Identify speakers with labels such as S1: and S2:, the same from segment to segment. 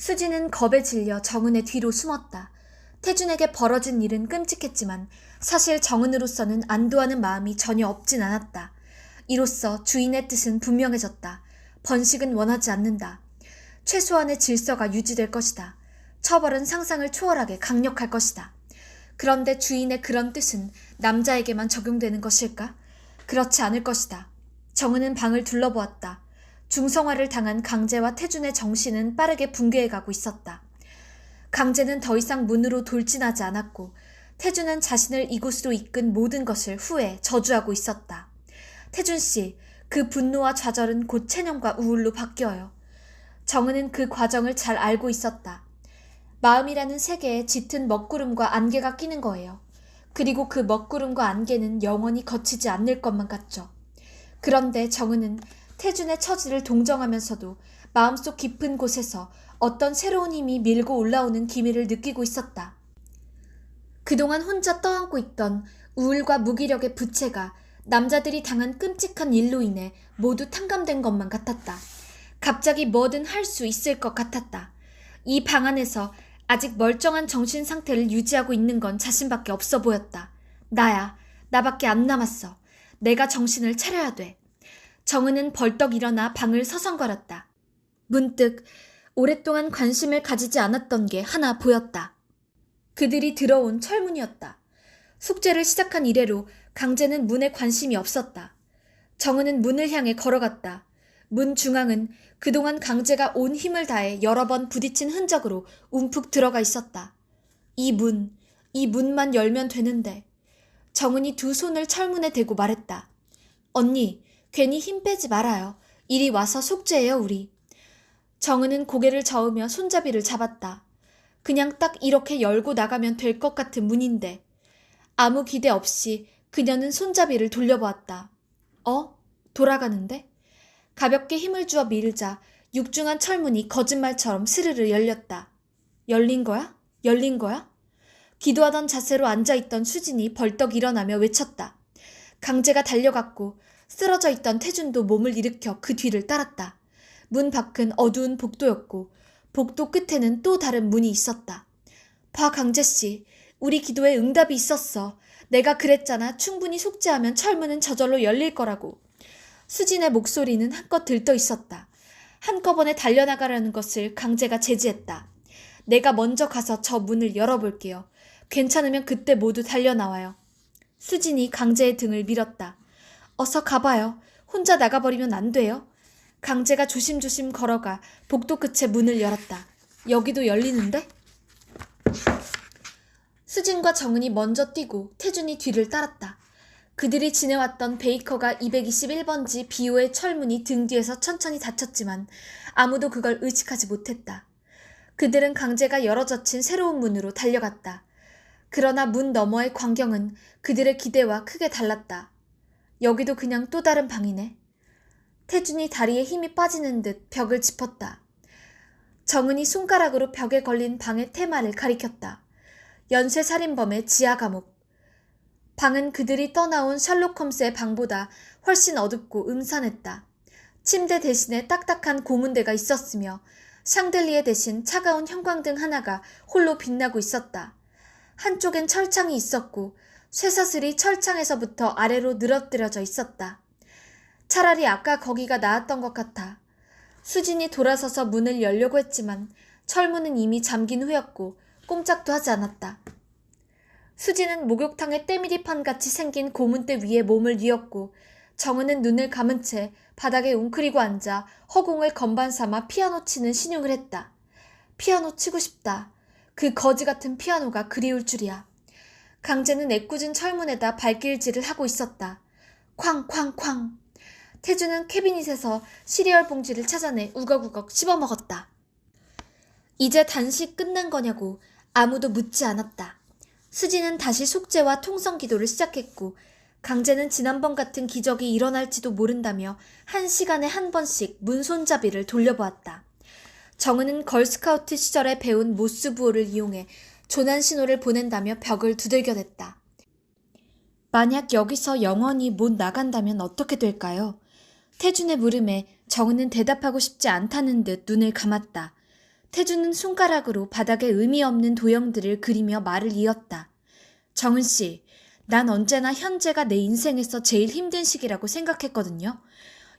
S1: 수지는 겁에 질려 정은의 뒤로 숨었다. 태준에게 벌어진 일은 끔찍했지만 사실 정은으로서는 안도하는 마음이 전혀 없진 않았다. 이로써 주인의 뜻은 분명해졌다. 번식은 원하지 않는다. 최소한의 질서가 유지될 것이다. 처벌은 상상을 초월하게 강력할 것이다. 그런데 주인의 그런 뜻은 남자에게만 적용되는 것일까? 그렇지 않을 것이다. 정은은 방을 둘러보았다. 중성화를 당한 강제와 태준의 정신은 빠르게 붕괴해가고 있었다. 강제는 더 이상 문으로 돌진하지 않았고 태준은 자신을 이곳으로 이끈 모든 것을 후회, 저주하고 있었다. 태준씨, 그 분노와 좌절은 곧 체념과 우울로 바뀌어요. 정은은 그 과정을 잘 알고 있었다. 마음이라는 세계에 짙은 먹구름과 안개가 끼는 거예요. 그리고 그 먹구름과 안개는 영원히 거치지 않을 것만 같죠. 그런데 정은은 태준의 처지를 동정하면서도 마음속 깊은 곳에서 어떤 새로운 힘이 밀고 올라오는 기미를 느끼고 있었다. 그동안 혼자 떠안고 있던 우울과 무기력의 부채가 남자들이 당한 끔찍한 일로 인해 모두 탕감된 것만 같았다. 갑자기 뭐든 할 수 있을 것 같았다. 이 방 안에서 아직 멀쩡한 정신 상태를 유지하고 있는 건 자신밖에 없어 보였다. 나야. 나밖에 안 남았어. 내가 정신을 차려야 돼. 정은은 벌떡 일어나 방을 서성거렸다. 문득 오랫동안 관심을 가지지 않았던 게 하나 보였다. 그들이 들어온 철문이었다. 숙제를 시작한 이래로 강제는 문에 관심이 없었다. 정은은 문을 향해 걸어갔다. 문 중앙은 그동안 강제가 온 힘을 다해 여러 번 부딪힌 흔적으로 움푹 들어가 있었다. 이 문만 열면 되는데. 정은이 두 손을 철문에 대고 말했다. 언니, 괜히 힘 빼지 말아요. 이리 와서 숙제해요, 우리. 정은은 고개를 저으며 손잡이를 잡았다. 그냥 딱 이렇게 열고 나가면 될 것 같은 문인데. 아무 기대 없이 그녀는 손잡이를 돌려보았다. 돌아가는데? 가볍게 힘을 주어 밀자 육중한 철문이 거짓말처럼 스르르 열렸다. 열린 거야? 열린 거야? 기도하던 자세로 앉아있던 수진이 벌떡 일어나며 외쳤다. 강제가 달려갔고 쓰러져 있던 태준도 몸을 일으켜 그 뒤를 따랐다. 문 밖은 어두운 복도였고 복도 끝에는 또 다른 문이 있었다. 봐, 강제씨. 우리 기도에 응답이 있었어. 내가 그랬잖아. 충분히 숙제하면 철문은 저절로 열릴 거라고. 수진의 목소리는 한껏 들떠 있었다. 한꺼번에 달려나가라는 것을 강제가 제지했다. 내가 먼저 가서 저 문을 열어볼게요. 괜찮으면 그때 모두 달려나와요. 수진이 강제의 등을 밀었다. 어서 가봐요. 혼자 나가버리면 안 돼요. 강제가 조심조심 걸어가 복도 끝에 문을 열었다. 여기도 열리는데? 수진과 정은이 먼저 뛰고 태준이 뒤를 따랐다. 그들이 지내왔던 베이커가 221번지 비오의 철문이 등 뒤에서 천천히 닫혔지만 아무도 그걸 의식하지 못했다. 그들은 강제가 열어젖힌 새로운 문으로 달려갔다. 그러나 문 너머의 광경은 그들의 기대와 크게 달랐다. 여기도 그냥 또 다른 방이네. 태준이 다리에 힘이 빠지는 듯 벽을 짚었다. 정은이 손가락으로 벽에 걸린 방의 테마를 가리켰다. 연쇄살인범의 지하 감옥. 방은 그들이 떠나온 셜록 홈스의 방보다 훨씬 어둡고 음산했다. 침대 대신에 딱딱한 고문대가 있었으며 샹들리에 대신 차가운 형광등 하나가 홀로 빛나고 있었다. 한쪽엔 철창이 있었고 쇠사슬이 철창에서부터 아래로 늘어뜨려져 있었다. 차라리 아까 거기가 나았던 것 같아. 수진이 돌아서서 문을 열려고 했지만 철문은 이미 잠긴 후였고 꼼짝도 하지 않았다. 수진은 목욕탕의 때밀이판같이 생긴 고문대 위에 몸을 뉘었고 정은은 눈을 감은 채 바닥에 웅크리고 앉아 허공을 건반 삼아 피아노 치는 신용을 했다. 피아노 치고 싶다. 그 거지 같은 피아노가 그리울 줄이야. 강제는 애꿎은 철문에다 발길질을 하고 있었다. 쾅쾅쾅. 태준은 캐비닛에서 시리얼 봉지를 찾아내 우걱우걱 씹어먹었다. 이제 단식 끝난 거냐고 아무도 묻지 않았다. 수지는 다시 숙제와 통성기도를 시작했고 강제는 지난번 같은 기적이 일어날지도 모른다며 1시간에 한 번씩 문 손잡이를 돌려보았다. 정은은 걸스카우트 시절에 배운 모스부호를 이용해 조난신호를 보낸다며 벽을 두들겨댔다. 만약 여기서 영원히 못 나간다면 어떻게 될까요? 태준의 물음에 정은은 대답하고 싶지 않다는 듯 눈을 감았다. 태주는 손가락으로 바닥에 의미 없는 도형들을 그리며 말을 이었다. 정은 씨, 난 언제나 현재가 내 인생에서 제일 힘든 시기라고 생각했거든요.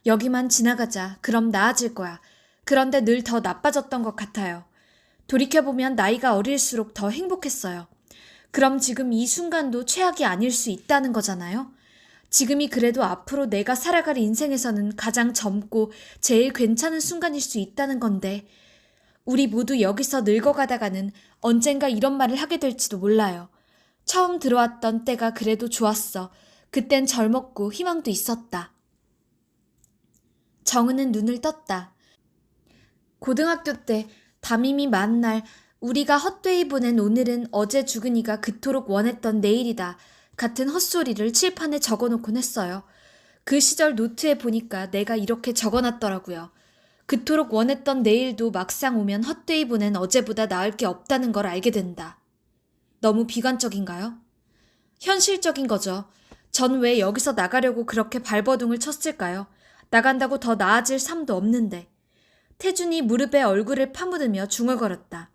S1: 여기만 지나가자. 그럼 나아질 거야. 그런데 늘 더 나빠졌던 것 같아요. 돌이켜보면 나이가 어릴수록 더 행복했어요. 그럼 지금 이 순간도 최악이 아닐 수 있다는 거잖아요. 지금이 그래도 앞으로 내가 살아갈 인생에서는 가장 젊고 제일 괜찮은 순간일 수 있다는 건데 우리 모두 여기서 늙어가다가는 언젠가 이런 말을 하게 될지도 몰라요. 처음 들어왔던 때가 그래도 좋았어. 그땐 젊었고 희망도 있었다. 정은은 눈을 떴다. 고등학교 때 담임이 만날 우리가 헛되이 보낸 오늘은 어제 죽은이가 그토록 원했던 내일이다 같은 헛소리를 칠판에 적어놓곤 했어요. 그 시절 노트에 보니까 내가 이렇게 적어놨더라고요. 그토록 원했던 내일도 막상 오면 헛되이 보낸 어제보다 나을 게 없다는 걸 알게 된다. 너무 비관적인가요? 현실적인 거죠. 전 왜 여기서 나가려고 그렇게 발버둥을 쳤을까요? 나간다고 더 나아질 삶도 없는데. 태준이 무릎에 얼굴을 파묻으며 중얼거렸다.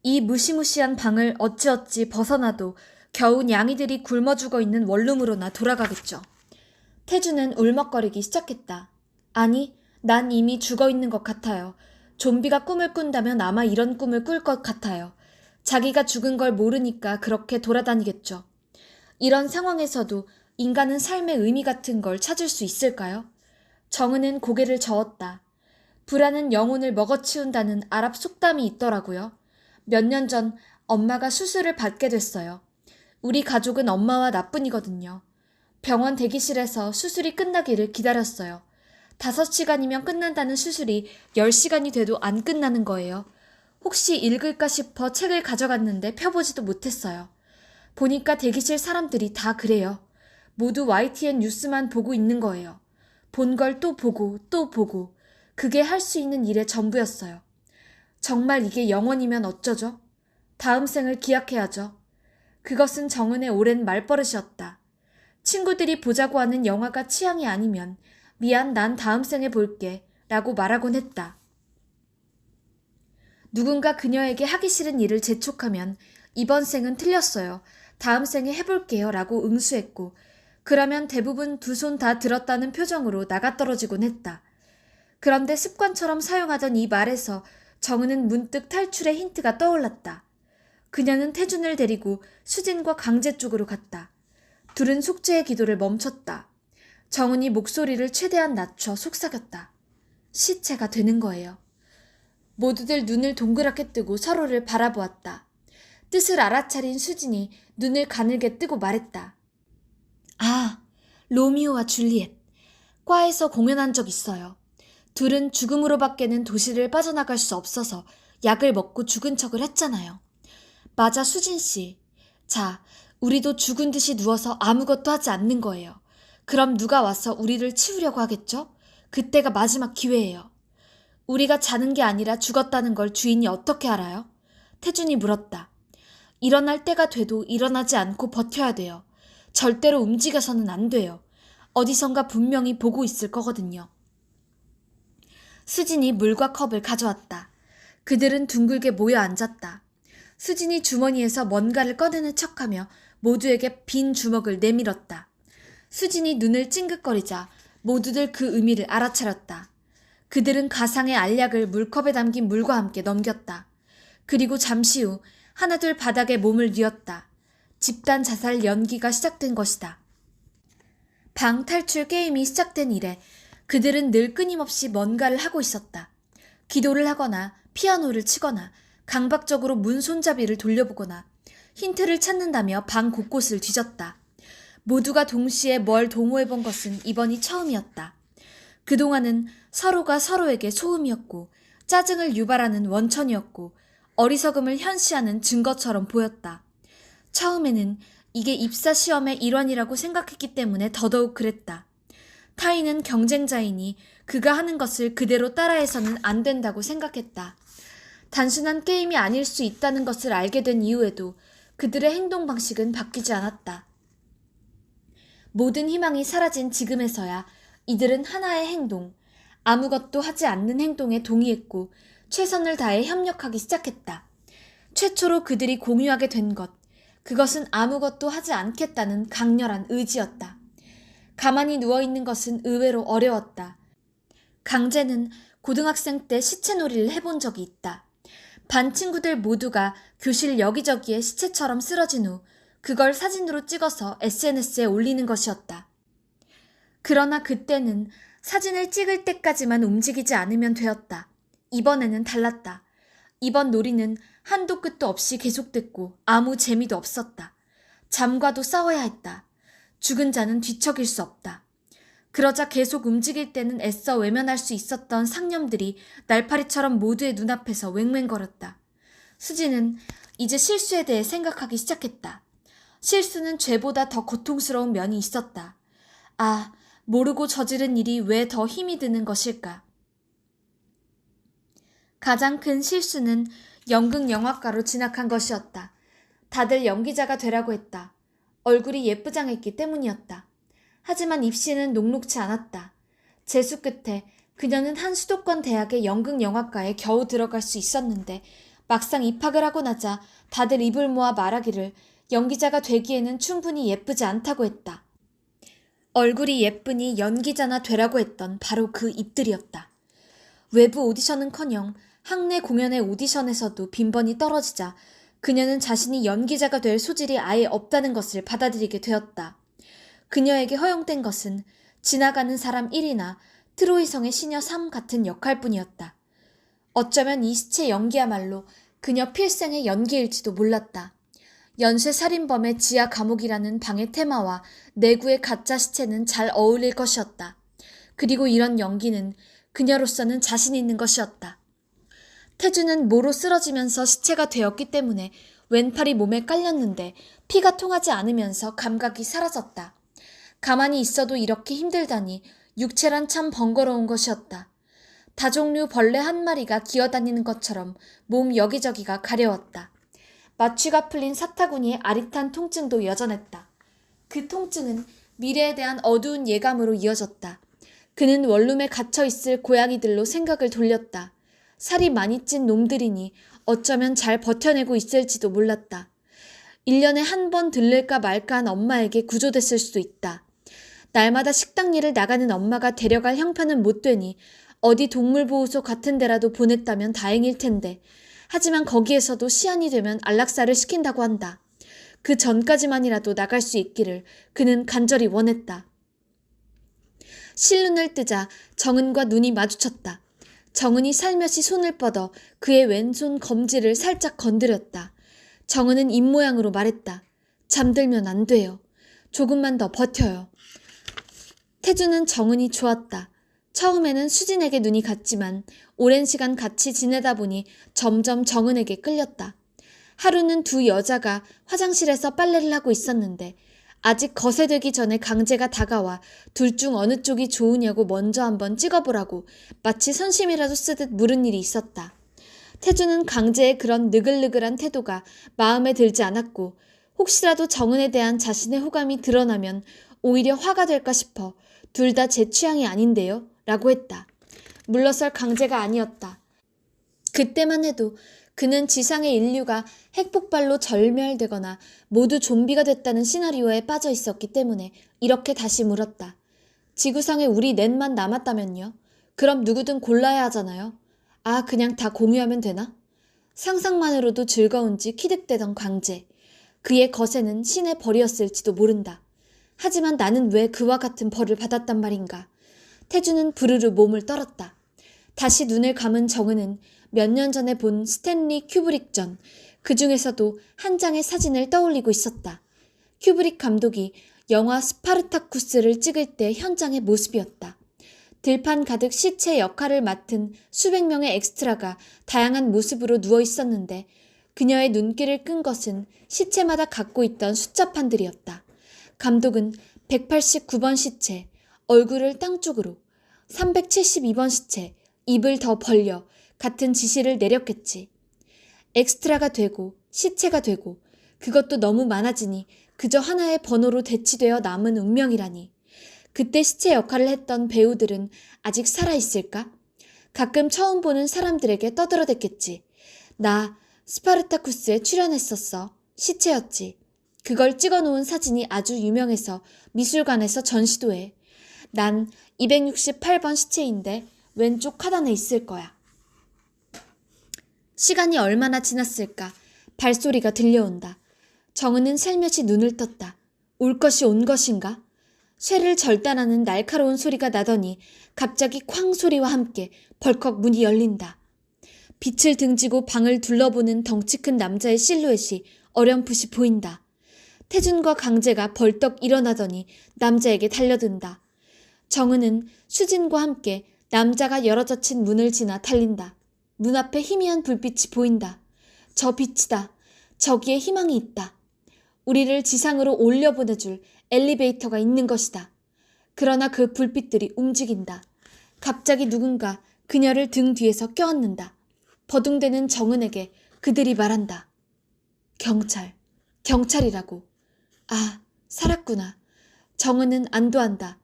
S1: 이 무시무시한 방을 어찌어찌 벗어나도 겨우 냥이들이 굶어 죽어 있는 원룸으로나 돌아가겠죠. 태준은 울먹거리기 시작했다. 아니, 난 이미 죽어 있는 것 같아요. 좀비가 꿈을 꾼다면 아마 이런 꿈을 꿀 것 같아요. 자기가 죽은 걸 모르니까 그렇게 돌아다니겠죠. 이런 상황에서도 인간은 삶의 의미 같은 걸 찾을 수 있을까요? 정은은 고개를 저었다. 불안은 영혼을 먹어치운다는 아랍 속담이 있더라고요. 몇 년 전 엄마가 수술을 받게 됐어요. 우리 가족은 엄마와 나뿐이거든요. 병원 대기실에서 수술이 끝나기를 기다렸어요. 5시간이면 끝난다는 수술이 10시간이 돼도 안 끝나는 거예요. 혹시 읽을까 싶어 책을 가져갔는데 펴보지도 못했어요. 보니까 대기실 사람들이 다 그래요. 모두 YTN 뉴스만 보고 있는 거예요. 본 걸 또 보고 또 보고. 그게 할 수 있는 일의 전부였어요. 정말 이게 영원이면 어쩌죠? 다음 생을 기약해야죠. 그것은 정은의 오랜 말버릇이었다. 친구들이 보자고 하는 영화가 취향이 아니면 미안, 난 다음 생에 볼게 라고 말하곤 했다. 누군가 그녀에게 하기 싫은 일을 재촉하면 이번 생은 틀렸어요. 다음 생에 해볼게요 라고 응수했고 그러면 대부분 두 손 다 들었다는 표정으로 나가떨어지곤 했다. 그런데 습관처럼 사용하던 이 말에서 정은은 문득 탈출의 힌트가 떠올랐다. 그녀는 태준을 데리고 수진과 강제 쪽으로 갔다. 둘은 속죄의 기도를 멈췄다. 정은이 목소리를 최대한 낮춰 속삭였다. 시체가 되는 거예요. 모두들 눈을 동그랗게 뜨고 서로를 바라보았다. 뜻을 알아차린 수진이 눈을 가늘게 뜨고 말했다. 아, 로미오와 줄리엣. 과에서 공연한 적 있어요. 둘은 죽음으로밖에는 도시를 빠져나갈 수 없어서 약을 먹고 죽은 척을 했잖아요. 맞아, 수진 씨. 자, 우리도 죽은 듯이 누워서 아무것도 하지 않는 거예요. 그럼 누가 와서 우리를 치우려고 하겠죠? 그때가 마지막 기회예요. 우리가 자는 게 아니라 죽었다는 걸 주인이 어떻게 알아요? 태준이 물었다. 일어날 때가 돼도 일어나지 않고 버텨야 돼요. 절대로 움직여서는 안 돼요. 어디선가 분명히 보고 있을 거거든요. 수진이 물과 컵을 가져왔다. 그들은 둥글게 모여 앉았다. 수진이 주머니에서 뭔가를 꺼내는 척하며 모두에게 빈 주먹을 내밀었다. 수진이 눈을 찡긋거리자 모두들 그 의미를 알아차렸다. 그들은 가상의 알약을 물컵에 담긴 물과 함께 넘겼다. 그리고 잠시 후 하나둘 바닥에 몸을 뉘었다. 집단 자살 연기가 시작된 것이다. 방 탈출 게임이 시작된 이래 그들은 늘 끊임없이 뭔가를 하고 있었다. 기도를 하거나 피아노를 치거나 강박적으로 문 손잡이를 돌려보거나 힌트를 찾는다며 방 곳곳을 뒤졌다. 모두가 동시에 뭘 동호해본 것은 이번이 처음이었다. 그동안은 서로가 서로에게 소음이었고 짜증을 유발하는 원천이었고 어리석음을 현시하는 증거처럼 보였다. 처음에는 이게 입사 시험의 일환이라고 생각했기 때문에 더더욱 그랬다. 타인은 경쟁자이니 그가 하는 것을 그대로 따라해서는 안 된다고 생각했다. 단순한 게임이 아닐 수 있다는 것을 알게 된 이후에도 그들의 행동 방식은 바뀌지 않았다. 모든 희망이 사라진 지금에서야 이들은 하나의 행동, 아무것도 하지 않는 행동에 동의했고 최선을 다해 협력하기 시작했다. 최초로 그들이 공유하게 된 것, 그것은 아무것도 하지 않겠다는 강렬한 의지였다. 가만히 누워있는 것은 의외로 어려웠다. 강제는 고등학생 때 시체놀이를 해본 적이 있다. 반 친구들 모두가 교실 여기저기에 시체처럼 쓰러진 후 그걸 사진으로 찍어서 SNS에 올리는 것이었다. 그러나 그때는 사진을 찍을 때까지만 움직이지 않으면 되었다. 이번에는 달랐다. 이번 놀이는 한도 끝도 없이 계속됐고 아무 재미도 없었다. 잠과도 싸워야 했다. 죽은 자는 뒤척일 수 없다. 그러자 계속 움직일 때는 애써 외면할 수 있었던 상념들이 날파리처럼 모두의 눈앞에서 왱왱거렸다. 수지는 이제 실수에 대해 생각하기 시작했다. 실수는 죄보다 더 고통스러운 면이 있었다. 아, 모르고 저지른 일이 왜 더 힘이 드는 것일까? 가장 큰 실수는 연극 영화과로 진학한 것이었다. 다들 연기자가 되라고 했다. 얼굴이 예쁘장했기 때문이었다. 하지만 입시는 녹록치 않았다. 재수 끝에 그녀는 한 수도권 대학의 연극영화과에 겨우 들어갈 수 있었는데 막상 입학을 하고 나자 다들 입을 모아 말하기를 연기자가 되기에는 충분히 예쁘지 않다고 했다. 얼굴이 예쁘니 연기자나 되라고 했던 바로 그 입들이었다. 외부 오디션은커녕 학내 공연의 오디션에서도 빈번히 떨어지자 그녀는 자신이 연기자가 될 소질이 아예 없다는 것을 받아들이게 되었다. 그녀에게 허용된 것은 지나가는 사람 1이나 트로이성의 시녀 3 같은 역할뿐이었다. 어쩌면 이 시체 연기야말로 그녀 필생의 연기일지도 몰랐다. 연쇄살인범의 지하 감옥이라는 방의 테마와 내구의 가짜 시체는 잘 어울릴 것이었다. 그리고 이런 연기는 그녀로서는 자신 있는 것이었다. 태주는 모로 쓰러지면서 시체가 되었기 때문에 왼팔이 몸에 깔렸는데 피가 통하지 않으면서 감각이 사라졌다. 가만히 있어도 이렇게 힘들다니 육체란 참 번거로운 것이었다. 다종류 벌레 한 마리가 기어다니는 것처럼 몸 여기저기가 가려웠다. 마취가 풀린 사타구니의 아릿한 통증도 여전했다. 그 통증은 미래에 대한 어두운 예감으로 이어졌다. 그는 원룸에 갇혀있을 고양이들로 생각을 돌렸다. 살이 많이 찐 놈들이니 어쩌면 잘 버텨내고 있을지도 몰랐다. 1년에 한 번 들를까 말까 한 엄마에게 구조됐을 수도 있다. 날마다 식당 일을 나가는 엄마가 데려갈 형편은 못 되니 어디 동물보호소 같은 데라도 보냈다면 다행일 텐데 하지만 거기에서도 시한이 되면 안락사를 시킨다고 한다. 그 전까지만이라도 나갈 수 있기를 그는 간절히 원했다. 실눈을 뜨자 정은과 눈이 마주쳤다. 정은이 살며시 손을 뻗어 그의 왼손 검지를 살짝 건드렸다. 정은은 입모양으로 말했다. 잠들면 안 돼요. 조금만 더 버텨요. 태주는 정은이 좋았다. 처음에는 수진에게 눈이 갔지만 오랜 시간 같이 지내다 보니 점점 정은에게 끌렸다. 하루는 두 여자가 화장실에서 빨래를 하고 있었는데 아직 거세되기 전에 강제가 다가와 둘 중 어느 쪽이 좋으냐고 먼저 한번 찍어보라고 마치 선심이라도 쓰듯 물은 일이 있었다. 태주는 강제의 그런 느글느글한 태도가 마음에 들지 않았고 혹시라도 정은에 대한 자신의 호감이 드러나면 오히려 화가 될까 싶어 둘 다 제 취향이 아닌데요? 라고 했다. 물러설 강제가 아니었다. 그때만 해도 그는 지상의 인류가 핵폭발로 절멸되거나 모두 좀비가 됐다는 시나리오에 빠져 있었기 때문에 이렇게 다시 물었다. 지구상에 우리 넷만 남았다면요? 그럼 누구든 골라야 하잖아요. 아, 그냥 다 공유하면 되나? 상상만으로도 즐거운지 키득대던 강제. 그의 거세는 신의 벌이었을지도 모른다. 하지만 나는 왜 그와 같은 벌을 받았단 말인가? 태주는 부르르 몸을 떨었다. 다시 눈을 감은 정은은 몇 년 전에 본 스탠리 큐브릭 전, 그 중에서도 한 장의 사진을 떠올리고 있었다. 큐브릭 감독이 영화 스파르타쿠스를 찍을 때 현장의 모습이었다. 들판 가득 시체 역할을 맡은 수백 명의 엑스트라가 다양한 모습으로 누워 있었는데 그녀의 눈길을 끈 것은 시체마다 갖고 있던 숫자판들이었다. 감독은 189번 시체, 얼굴을 땅 쪽으로, 372번 시체, 입을 더 벌려 같은 지시를 내렸겠지. 엑스트라가 되고 시체가 되고 그것도 너무 많아지니 그저 하나의 번호로 대치되어 남은 운명이라니. 그때 시체 역할을 했던 배우들은 아직 살아있을까? 가끔 처음 보는 사람들에게 떠들어댔겠지. 나 스파르타쿠스에 출연했었어. 시체였지. 그걸 찍어놓은 사진이 아주 유명해서 미술관에서 전시도 해. 난 268번 시체인데 왼쪽 하단에 있을 거야. 시간이 얼마나 지났을까? 발소리가 들려온다. 정은은 살며시 눈을 떴다. 올 것이 온 것인가? 쇠를 절단하는 날카로운 소리가 나더니 갑자기 쾅 소리와 함께 벌컥 문이 열린다. 빛을 등지고 방을 둘러보는 덩치 큰 남자의 실루엣이 어렴풋이 보인다. 태준과 강재가 벌떡 일어나더니 남자에게 달려든다. 정은은 수진과 함께 남자가 열어젖힌 문을 지나 달린다. 문 앞에 희미한 불빛이 보인다. 저 빛이다. 저기에 희망이 있다. 우리를 지상으로 올려보내줄 엘리베이터가 있는 것이다. 그러나 그 불빛들이 움직인다. 갑자기 누군가 그녀를 등 뒤에서 껴안는다. 버둥대는 정은에게 그들이 말한다. 경찰이라고. 아, 살았구나. 정은은 안도한다.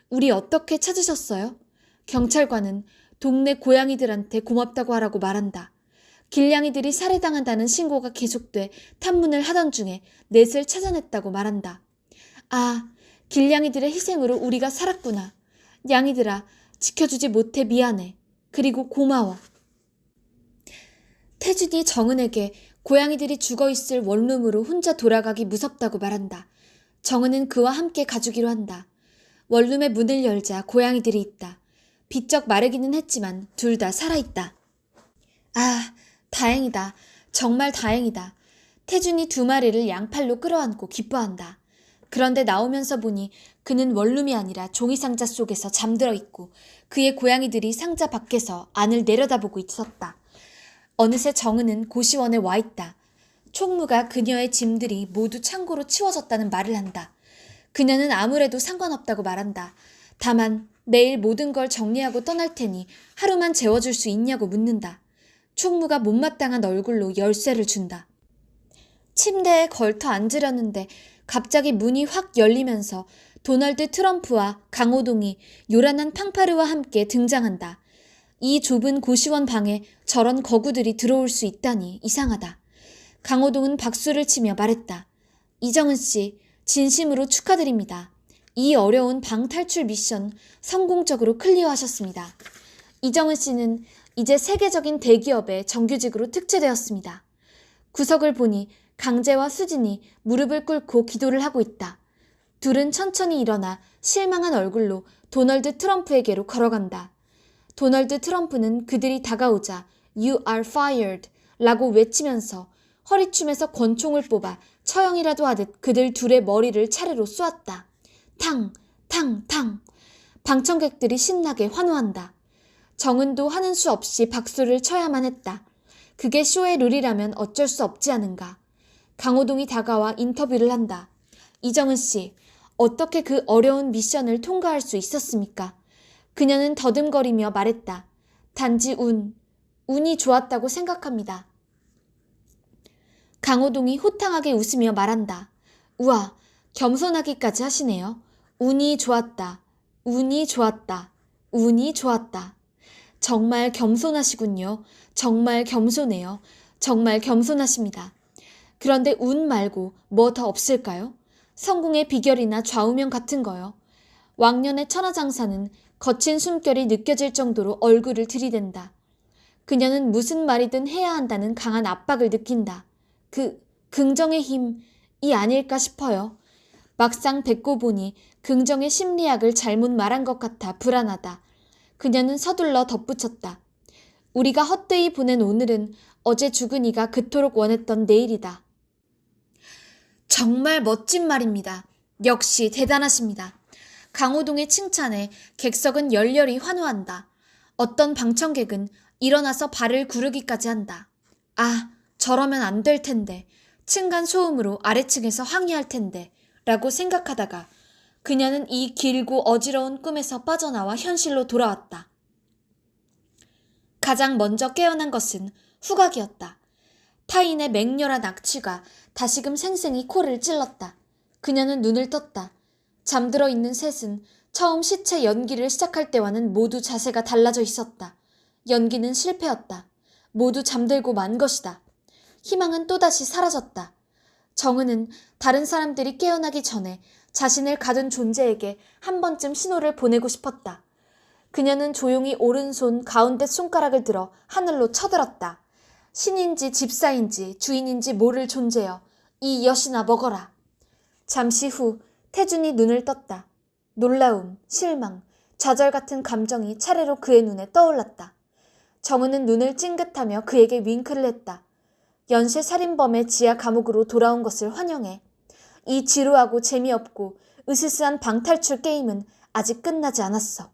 S1: 우리 어떻게 찾으셨어요? 경찰관은 동네 고양이들한테 고맙다고 하라고 말한다. 길냥이들이 살해당한다는 신고가 계속돼 탐문을 하던 중에 넷을 찾아냈다고 말한다. 아, 길냥이들의 희생으로 우리가 살았구나. 냥이들아, 지켜주지 못해 미안해. 그리고 고마워. 태준이 정은에게 고양이들이 죽어있을 원룸으로 혼자 돌아가기 무섭다고 말한다. 정은은 그와 함께 가주기로 한다. 원룸의 문을 열자 고양이들이 있다. 비쩍 마르기는 했지만 둘 다 살아있다. 아, 다행이다. 정말 다행이다. 태준이 두 마리를 양팔로 끌어안고 기뻐한다. 그런데 나오면서 보니 그는 원룸이 아니라 종이상자 속에서 잠들어 있고 그의 고양이들이 상자 밖에서 안을 내려다보고 있었다. 어느새 정은은 고시원에 와 있다. 총무가 그녀의 짐들이 모두 창고로 치워졌다는 말을 한다. 그녀는 아무래도 상관없다고 말한다. 다만 내일 모든 걸 정리하고 떠날 테니 하루만 재워줄 수 있냐고 묻는다. 총무가 못마땅한 얼굴로 열쇠를 준다. 침대에 걸터 앉으려는데 갑자기 문이 확 열리면서 도널드 트럼프와 강호동이 요란한 팡파르와 함께 등장한다. 이 좁은 고시원 방에 저런 거구들이 들어올 수 있다니 이상하다. 강호동은 박수를 치며 말했다. 이정은 씨, 진심으로 축하드립니다. 이 어려운 방 탈출 미션 성공적으로 클리어하셨습니다. 이정은 씨는 이제 세계적인 대기업의 정규직으로 특채되었습니다. 구석을 보니 강재와 수진이 무릎을 꿇고 기도를 하고 있다. 둘은 천천히 일어나 실망한 얼굴로 도널드 트럼프에게로 걸어간다. 도널드 트럼프는 그들이 다가오자 You are fired 라고 외치면서 허리춤에서 권총을 뽑아 처형이라도 하듯 그들 둘의 머리를 차례로 쏘았다. 탕! 탕! 탕! 방청객들이 신나게 환호한다. 정은도 하는 수 없이 박수를 쳐야만 했다. 그게 쇼의 룰이라면 어쩔 수 없지 않은가. 강호동이 다가와 인터뷰를 한다. 이정은 씨, 어떻게 그 어려운 미션을 통과할 수 있었습니까? 그녀는 더듬거리며 말했다. 단지 운이 좋았다고 생각합니다. 강호동이 호탕하게 웃으며 말한다. 우와, 겸손하기까지 하시네요. 운이 좋았다. 운이 좋았다. 운이 좋았다. 정말 겸손하시군요. 정말 겸손해요. 정말 겸손하십니다. 그런데 운 말고 뭐 더 없을까요? 성공의 비결이나 좌우명 같은 거요. 왕년의 천하장사는 거친 숨결이 느껴질 정도로 얼굴을 들이댄다. 그녀는 무슨 말이든 해야 한다는 강한 압박을 느낀다. 긍정의 힘이 아닐까 싶어요. 막상 뱉고 보니 긍정의 심리학을 잘못 말한 것 같아 불안하다. 그녀는 서둘러 덧붙였다. 우리가 헛되이 보낸 오늘은 어제 죽은 이가 그토록 원했던 내일이다. 정말 멋진 말입니다. 역시 대단하십니다. 강호동의 칭찬에 객석은 열렬히 환호한다. 어떤 방청객은 일어나서 발을 구르기까지 한다. 아, 저러면 안 될 텐데. 층간 소음으로 아래층에서 항의할 텐데. 라고 생각하다가 그녀는 이 길고 어지러운 꿈에서 빠져나와 현실로 돌아왔다. 가장 먼저 깨어난 것은 후각이었다. 타인의 맹렬한 악취가 다시금 생생히 코를 찔렀다. 그녀는 눈을 떴다. 잠들어 있는 셋은 처음 시체 연기를 시작할 때와는 모두 자세가 달라져 있었다. 연기는 실패였다. 모두 잠들고 만 것이다. 희망은 또다시 사라졌다. 정은은 다른 사람들이 깨어나기 전에 자신을 가둔 존재에게 한 번쯤 신호를 보내고 싶었다. 그녀는 조용히 오른손 가운데 손가락을 들어 하늘로 쳐들었다. 신인지 집사인지 주인인지 모를 존재여, 이 여신아 먹어라. 잠시 후 태준이 눈을 떴다. 놀라움, 실망, 좌절 같은 감정이 차례로 그의 눈에 떠올랐다. 정은은 눈을 찡긋하며 그에게 윙크를 했다. 연쇄 살인범의 지하 감옥으로 돌아온 것을 환영해. 이 지루하고 재미없고 으스스한 방탈출 게임은 아직 끝나지 않았어.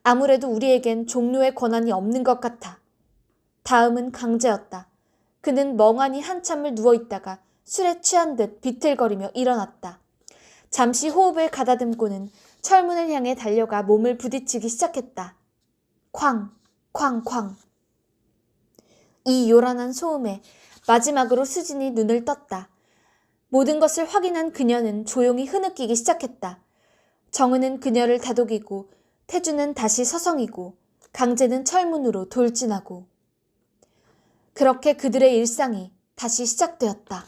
S1: 아무래도 우리에겐 종료의 권한이 없는 것 같아. 다음은 강제였다. 그는 멍하니 한참을 누워있다가 술에 취한 듯 비틀거리며 일어났다. 잠시 호흡을 가다듬고는 철문을 향해 달려가 몸을 부딪히기 시작했다. 쾅, 쾅, 쾅. 이 요란한 소음에 마지막으로 수진이 눈을 떴다. 모든 것을 확인한 그녀는 조용히 흐느끼기 시작했다. 정은은 그녀를 다독이고 태주는 다시 서성이고 강제는 철문으로 돌진하고. 그렇게 그들의 일상이 다시 시작되었다.